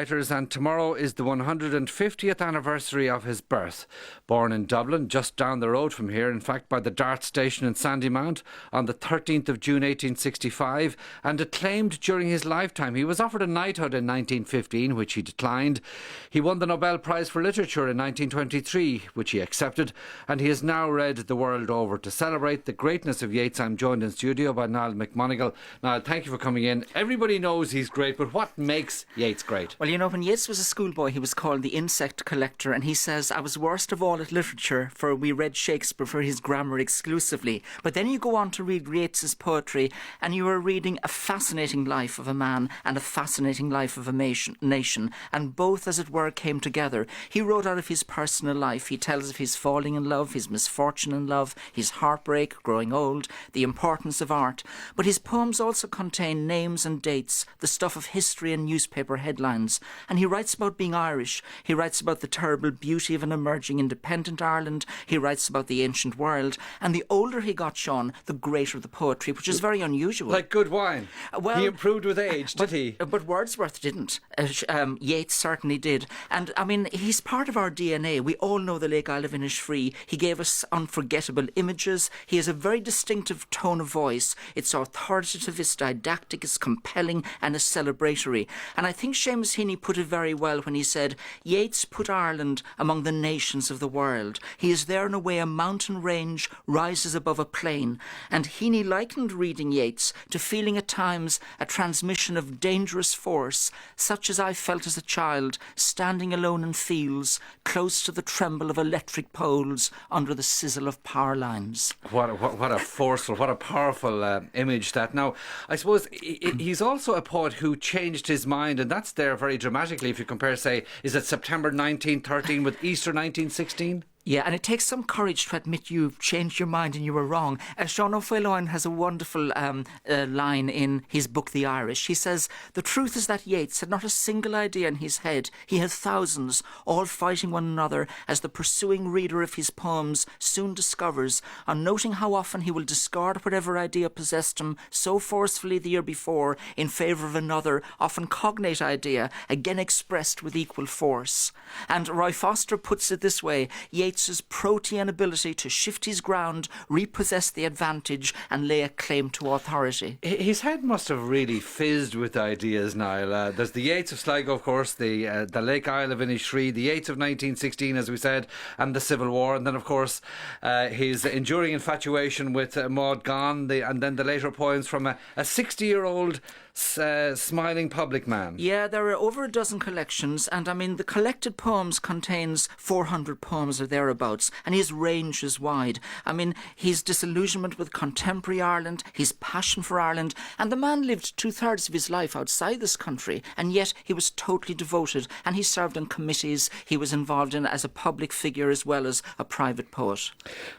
And tomorrow is the 150th anniversary of his birth. Born in Dublin, just down the road from here, in fact, by the Dart station in Sandymount, on the 13th of June 1865, and acclaimed during his lifetime. He was offered a knighthood in 1915, which he declined. He won the Nobel Prize for Literature in 1923, which he accepted, and he has now read the world over. To celebrate the greatness of Yeats, I'm joined in studio by Niall McMonigal. Niall, thank you for coming in. Everybody knows he's great, but what makes Yeats great? Well, you know, when Yeats was a schoolboy, he was called the insect collector, and he says, I was worst of all at literature, for we read Shakespeare for his grammar exclusively. But then you go on to read Yeats's poetry, and you are reading a fascinating life of a man and a fascinating life of a nation, and both, as it were, came together. He wrote out of his personal life. He tells of his falling in love, his misfortune in love, his heartbreak, growing old, the importance of art. But his poems also contain names and dates, the stuff of history and newspaper headlines. And he writes about being Irish. He writes about the terrible beauty of an emerging independent Ireland. He writes about the ancient world. And the older he got, Sean, the greater the poetry, which is very unusual. Like good wine. Well, he improved with age, did he? But Wordsworth didn't. Yeats certainly did. And, I mean, he's part of our DNA. We all know the Lake Isle of Innisfree. He gave us unforgettable images. He has a very distinctive tone of voice. It's authoritative, it's didactic, it's compelling, and it's celebratory. And I think Seamus Heaney put it very well when he said, Yeats put Ireland among the nations of the world. He is there in a way a mountain range rises above a plain. And Heaney likened reading Yeats to feeling at times a transmission of dangerous force, such as I felt as a child, standing alone in fields, close to the tremble of electric poles under the sizzle of power lines. What a forceful, what a powerful image that. Now, I suppose he's also a poet who changed his mind, and that's there very dramatically if you compare, say, is it September 1913 with Easter 1916? Yeah, and it takes some courage to admit you've changed your mind and you were wrong. Sean O'Faolain has a wonderful line in his book, The Irish. He says, the truth is that Yeats had not a single idea in his head. He had thousands, all fighting one another, as the pursuing reader of his poems soon discovers, on noting how often he will discard whatever idea possessed him so forcefully the year before in favour of another, often cognate idea, again expressed with equal force. And Roy Foster puts it this way, Yeats's protean ability to shift his ground, repossess the advantage, and lay a claim to authority. His head must have really fizzed with ideas, Niall. There's the Yeats of Sligo, of course, the Lake Isle of Innisfree, the Yeats of 1916, as we said, and the Civil War, and then, of course, his enduring infatuation with Maud Gonne, and then the later poems from a 60-year-old smiling public man. Yeah, there are over a dozen collections, and I mean the collected poems contains 400 poems or thereabouts, and his range is wide. I mean, his disillusionment with contemporary Ireland, his passion for Ireland, and the man lived 2/3 of his life outside this country, and yet he was totally devoted, and he served in committees he was involved in as a public figure as well as a private poet.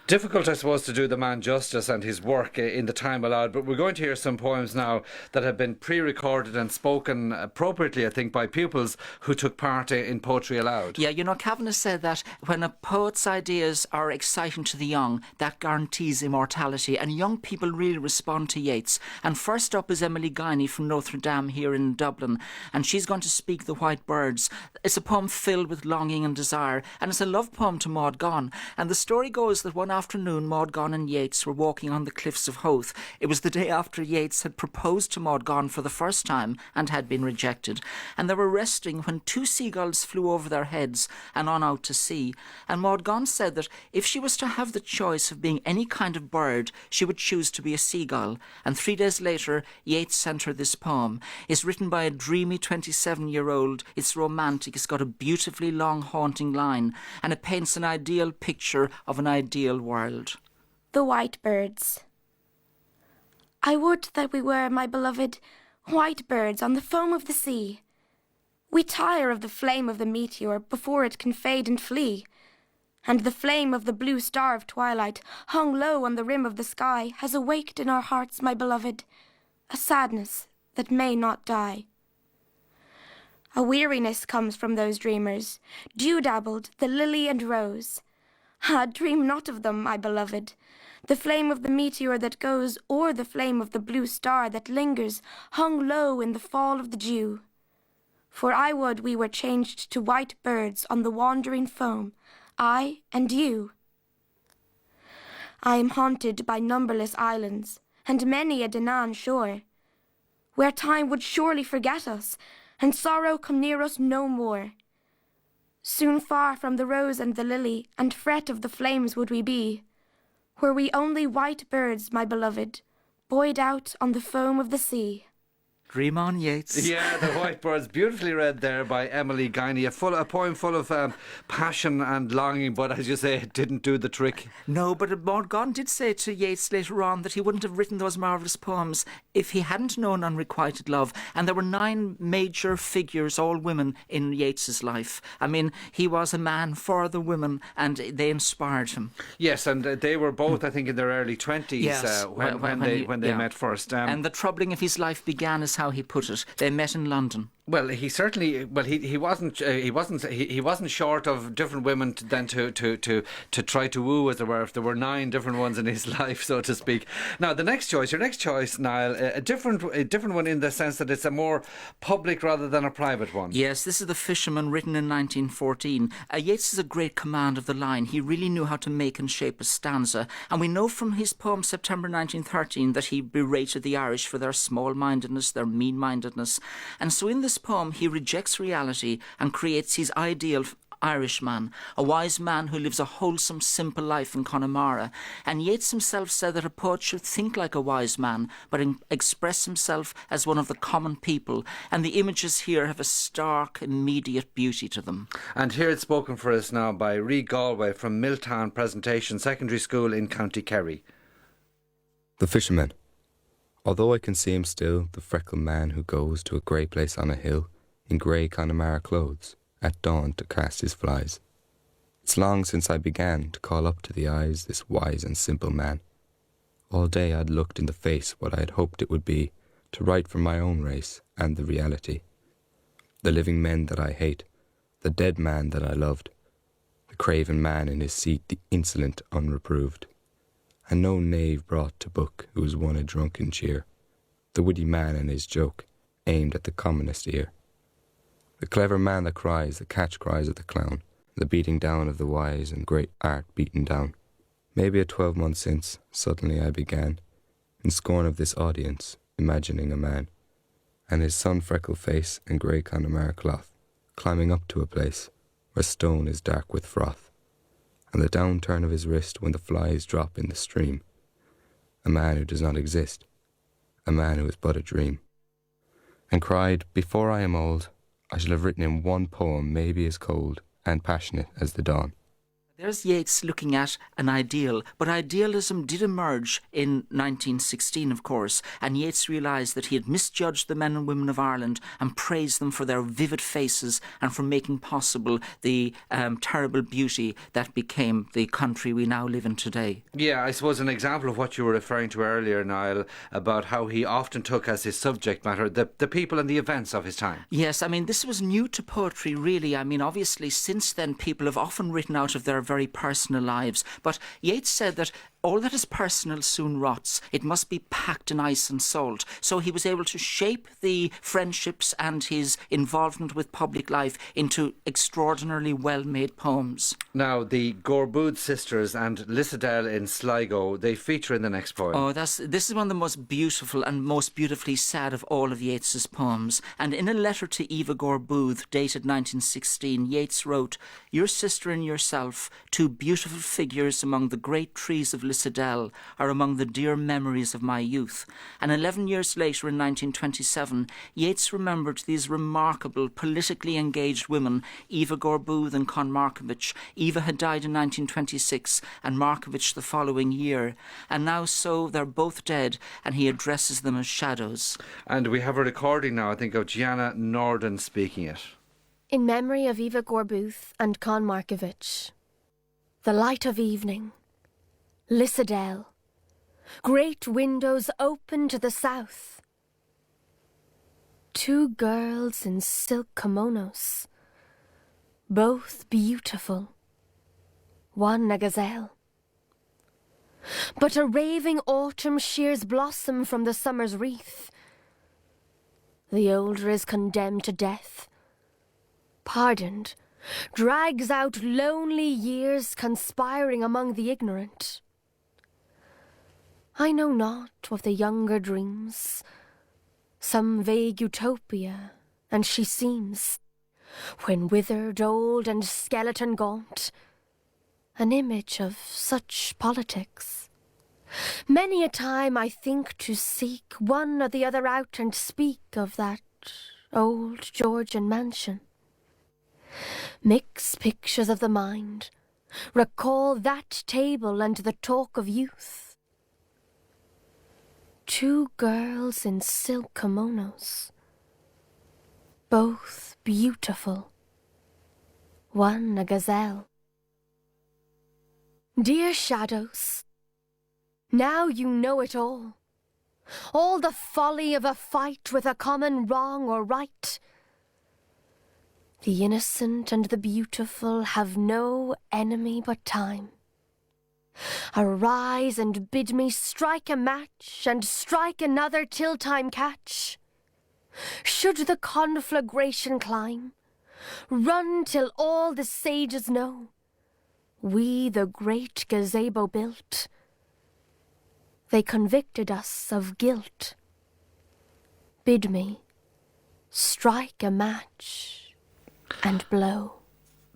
Difficult, I suppose, to do the man justice and his work in the time allowed, but we're going to hear some poems now that have been pre-recorded and spoken appropriately, I think, by pupils who took part in Poetry Aloud. Yeah, you know, Kavanagh said that when a poet's ideas are exciting to the young, that guarantees immortality, and young people really respond to Yeats. And first up is Emily Guiney from Notre Dame here in Dublin, and she's going to speak The White Birds. It's a poem filled with longing and desire, and it's a love poem to Maud Gonne. And the story goes that one afternoon Maud Gonne and Yeats were walking on the cliffs of Howth. It was the day after Yeats had proposed to Maud Gonne for the first time and had been rejected. And they were resting when 2 seagulls flew over their heads and on out to sea. And Maud Gonne said that if she was to have the choice of being any kind of bird, she would choose to be a seagull. And 3 days later, Yeats sent her this poem. It's written by a dreamy 27-year-old. It's romantic. It's got a beautifully long, haunting line. And it paints an ideal picture of an ideal world. The White Birds. I would that we were, my beloved, white birds on the foam of the sea. We tire of the flame of the meteor before it can fade and flee. And the flame of the blue star of twilight, hung low on the rim of the sky, has awaked in our hearts, my beloved, a sadness that may not die. A weariness comes from those dreamers, dew-dabbled, the lily and rose. Ah, dream not of them, my beloved, the flame of the meteor that goes, or the flame of the blue star that lingers, hung low in the fall of the dew. For I would we were changed to white birds on the wandering foam, I and you. I am haunted by numberless islands, and many a Danaan shore, where time would surely forget us, and sorrow come near us no more. Soon far from the rose and the lily, and fret of the flames would we be, were we only white birds, my beloved, buoyed out on the foam of the sea. Dream on, Yeats. Yeah, The White Birds, beautifully read there by Emily Guiney. A poem full of passion and longing, but as you say, it didn't do the trick. No, but Morgan did say to Yeats later on that he wouldn't have written those marvellous poems if he hadn't known unrequited love. And there were 9 major figures, all women, in Yeats's life. I mean, he was a man for the women, and they inspired him. Yes, and they were both, I think, in their early 20s Yes, when they met first. And the troubling of his life began, is how he put it. They met in London. Well, he certainly. Well, he wasn't short of different women to try to woo, as there were. If there were 9 different ones in his life, so to speak. Now, your next choice, Niall, a different one in the sense that it's a more public rather than a private one. Yes, this is The Fisherman, written in 1914. Yeats has a great command of the line. He really knew how to make and shape a stanza, and we know from his poem September 1913 that he berated the Irish for their small-mindedness, their mean-mindedness, and so in this poem he rejects reality and creates his ideal Irishman, a wise man who lives a wholesome, simple life in Connemara. And Yeats himself said that a poet should think like a wise man, but express himself as one of the common people. And the images here have a stark, immediate beauty to them. And here it's spoken for us now by Ree Galway from Milltown Presentation Secondary School in County Kerry. The Fisherman. Although I can see him still, the freckled man who goes to a grey place on a hill, in grey Connemara clothes, at dawn to cast his flies. It's long since I began to call up to the eyes this wise and simple man. All day I'd looked in the face what I had hoped it would be, to write for my own race and the reality. The living men that I hate, the dead man that I loved, the craven man in his seat, the insolent unreproved. And no knave brought to book who was won a drunken cheer, the witty man and his joke, aimed at the commonest ear. The clever man that cries the catch cries of the clown, the beating down of the wise and great art beaten down. Maybe a 12 months since, suddenly I began, in scorn of this audience, imagining a man, and his sun-freckled face and grey Connemara cloth, climbing up to a place where stone is dark with froth, and the downturn of his wrist when the flies drop in the stream. A man who does not exist, a man who is but a dream. And cried, before I am old, I shall have written him one poem maybe as cold and passionate as the dawn. There's Yeats looking at an ideal, but idealism did emerge in 1916, of course, and Yeats realised that he had misjudged the men and women of Ireland and praised them for their vivid faces and for making possible the terrible beauty that became the country we now live in today. Yeah, I suppose an example of what you were referring to earlier, Niall, about how he often took as his subject matter the people and the events of his time. Yes, I mean, this was new to poetry, really. I mean, obviously, since then, people have often written out of their very personal lives. But Yeats said that all that is personal soon rots. It must be packed in ice and salt. So he was able to shape the friendships and his involvement with public life into extraordinarily well-made poems. Now, the Gorbood sisters and Lissadell in Sligo, they feature in the next poem. Oh, this is one of the most beautiful and most beautifully sad of all of Yeats's poems. And in a letter to Eva Gorbood, dated 1916, Yeats wrote, "Your sister and yourself, two beautiful figures among the great trees of Lissadell, are among the dear memories of my youth." And 11 years later, in 1927, Yeats remembered these remarkable, politically engaged women, Eva Gorbood and Con Markovich. Eva had died in 1926 and Markovich the following year. And now so they're both dead, and he addresses them as shadows. And we have a recording now, I think, of Gianna Norden speaking it. In memory of Eva Gorbood and Con Markovich. The light of evening. Lissadell. Great windows open to the south. Two girls in silk kimonos. Both beautiful. One a gazelle. But a raving autumn shears blossom from the summer's wreath. The older is condemned to death, pardoned, drags out lonely years conspiring among the ignorant. I know not of the younger dreams, some vague utopia, and she seems, when withered, old, and skeleton gaunt, an image of such politics. Many a time I think to seek one or the other out and speak of that old Georgian mansion. Mix pictures of the mind, recall that table and the talk of youth. Two girls in silk kimonos, both beautiful, one a gazelle. Dear shadows, now you know it all the folly of a fight with a common wrong or right. The innocent and the beautiful have no enemy but time. Arise and bid me strike a match, and strike another till time catch. Should the conflagration climb, run till all the sages know we the great gazebo built. They convicted us of guilt. Bid me strike a match and blow.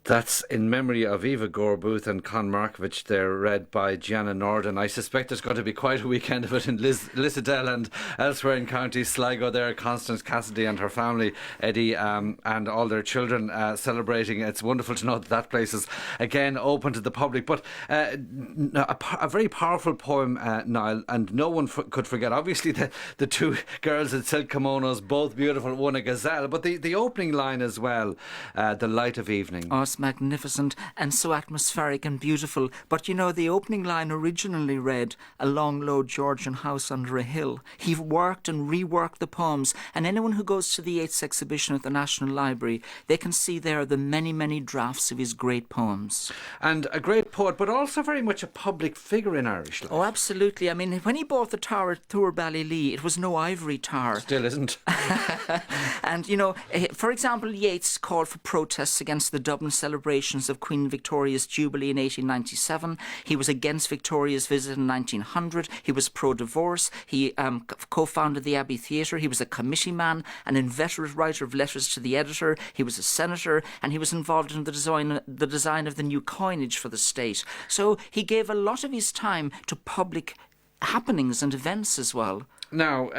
That's in memory of Eva Gore-Booth and Con Markovich. They're read by Gianna Norden. I suspect there's going to be quite a weekend of it in Lissadell and elsewhere in County Sligo there. Constance Cassidy and her family, Eddie, and all their children celebrating. It's wonderful to know that that place is again open to the public. But a very powerful poem, Niall, and no one could forget. Obviously the two girls in silk kimonos, both beautiful, one a gazelle. But the opening line as well, the light of evening. Oh, it's magnificent and so atmospheric and beautiful. But you know, the opening line originally read, "A long, low Georgian house under a hill." He worked and reworked the poems, and anyone who goes to the Yeats exhibition at the National Library, they can see there the many, many drafts of his great poems. And a great poet, but also very much a public figure in Irish life. Oh, absolutely. I mean, when he bought the tower at Thur Ballylee, it was no ivory tower. Still isn't. And, you know, for example, Yeats called for protests against the Dublin celebrations of Queen Victoria's Jubilee in 1897. He was against Victoria's visit in 1900. He was pro-divorce. He co-founded the Abbey Theatre. He was a committee man, an inveterate writer of letters to the editor. He was a senator, and he was involved in the design of the new coinage for the state. So he gave a lot of his time to public happenings and events as well. Now,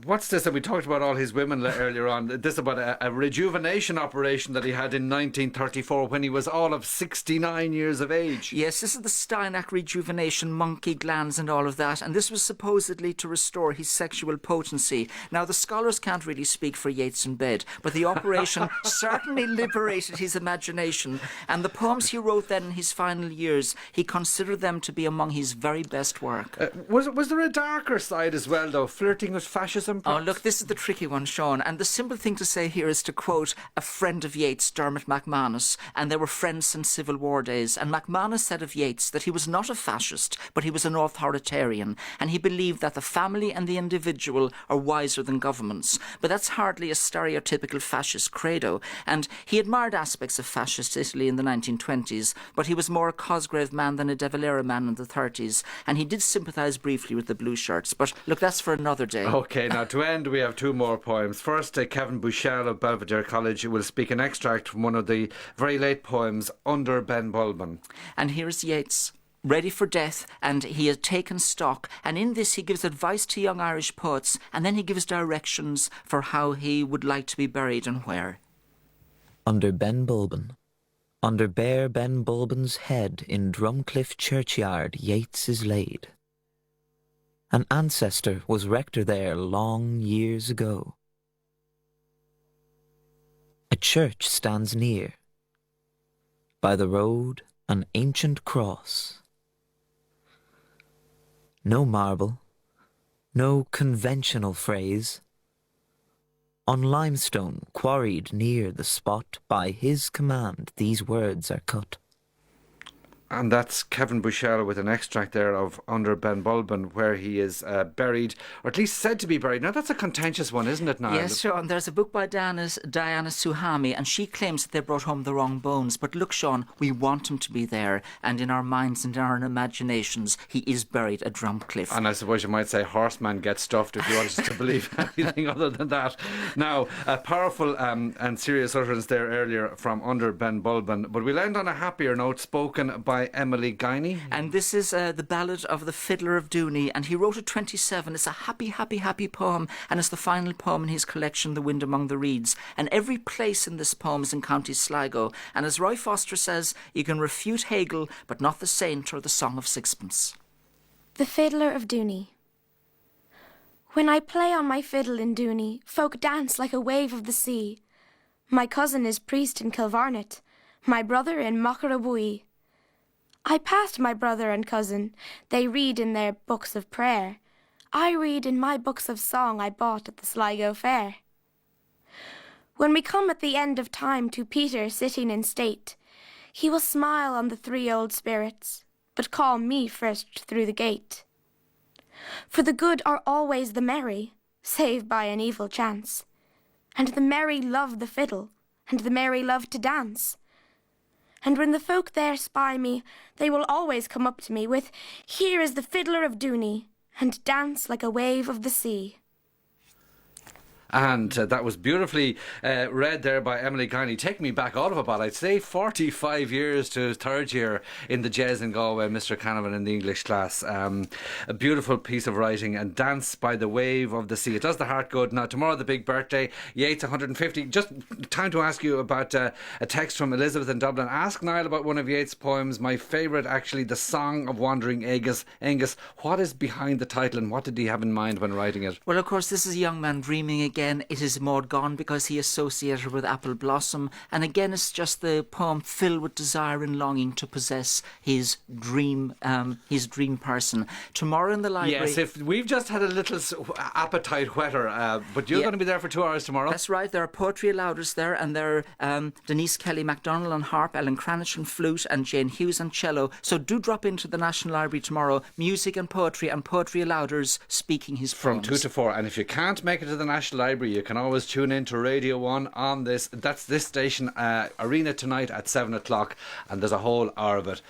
what's this that we talked about all his women earlier on? This about a rejuvenation operation that he had in 1934 when he was all of 69 years of age. Yes, this is the Steinach rejuvenation, monkey glands and all of that, and this was supposedly to restore his sexual potency. Now, the scholars can't really speak for Yeats in bed, but the operation certainly liberated his imagination, and the poems he wrote then in his final years, he considered them to be among his very best work. Was there a darker side as well, though? Flirting with fascism, perhaps? Oh, look, this is the tricky one, Sean. And the simple thing to say here is to quote a friend of Yeats, Dermot MacManus, and they were friends since Civil War days. And MacManus said of Yeats that he was not a fascist, but he was an authoritarian. And he believed that the family and the individual are wiser than governments. But that's hardly a stereotypical fascist credo. And he admired aspects of fascist Italy in the 1920s, but he was more a Cosgrave man than a De Valera man in the 30s. And he did sympathise briefly with the blue shirts. But look, that's for another day. OK, now to end we have two more poems. First, Kevin Bushell of Belvedere College will speak an extract from one of the very late poems, Under Ben Bulben. And here's Yeats, ready for death, and he had taken stock, and in this he gives advice to young Irish poets, and then he gives directions for how he would like to be buried and where. Under Ben Bulben. Under bare Ben Bulben's head in Drumcliff churchyard Yeats is laid. An ancestor was rector there long years ago. A church stands near. By the road, an ancient cross. No marble, no conventional phrase. On limestone quarried near the spot, by his command these words are cut. And that's Kevin Bushell with an extract there of Under Ben Bulben, where he is buried, or at least said to be buried. Now, that's a contentious one, isn't it, Niall? Yes, Sean, there's a book by Diana Suhami, and she claims that they brought home the wrong bones. But look, Sean, we want him to be there, and in our minds and in our imaginations, he is buried at Drumcliff. And I suppose you might say horseman gets stuffed if you want us to believe anything other than that. Now, a powerful and serious utterance there earlier from Under Ben Bulben. But we'll end on a happier note, spoken by Emily Guiney. And this is the ballad of the Fiddler of Dooney, and he wrote at 27. It's a happy, happy, happy poem, and it's the final poem in his collection, The Wind Among the Reeds. And every place in this poem is in County Sligo. And as Roy Foster says, you can refute Hegel, but not the Saint or the Song of Sixpence. The Fiddler of Dooney. When I play on my fiddle in Dooney, folk dance like a wave of the sea. My cousin is priest in Kilvarnet, my brother in Mockerabui. I passed my brother and cousin, they read in their books of prayer. I read in my books of song I bought at the Sligo Fair. When we come at the end of time to Peter sitting in state, he will smile on the three old spirits, but call me first through the gate. For the good are always the merry, save by an evil chance, and the merry love the fiddle, and the merry love to dance. And when the folk there spy me, they will always come up to me with, "Here is the Fiddler of Dooney," and dance like a wave of the sea. And that was beautifully read there by Emily Guiney. Take me back out of about, I'd say, 45 years to third year in the Jazz in Galway, Mr. Canavan in the English class. A beautiful piece of writing, and Dance by the Wave of the Sea. It does the heart good. Now, tomorrow, the big birthday, Yeats 150. Just time to ask you about a text from Elizabeth in Dublin. Ask Niall about one of Yeats' poems. My favourite, actually, The Song of Wandering Angus. What is behind the title, and what did he have in mind when writing it? Well, of course, this is a young man dreaming again. It is Maud Gone because he associated with apple blossom, and again it's just the poem filled with desire and longing to possess his dream person. Tomorrow in the library. Yes, if we've just had a little appetite whetter, but you're going to be there for 2 hours tomorrow. That's right. There are poetry allouders there, and there are Denise Kelly MacDonald on harp, Ellen Cranich on flute, and Jane Hughes on cello. So do drop into the National Library tomorrow. Music and poetry allouders speaking his poems. From 2 to 4. And if you can't make it to the National Library, you can always tune in to Radio 1 on this. That's this station, Arena tonight at 7 o'clock, and there's a whole hour of it.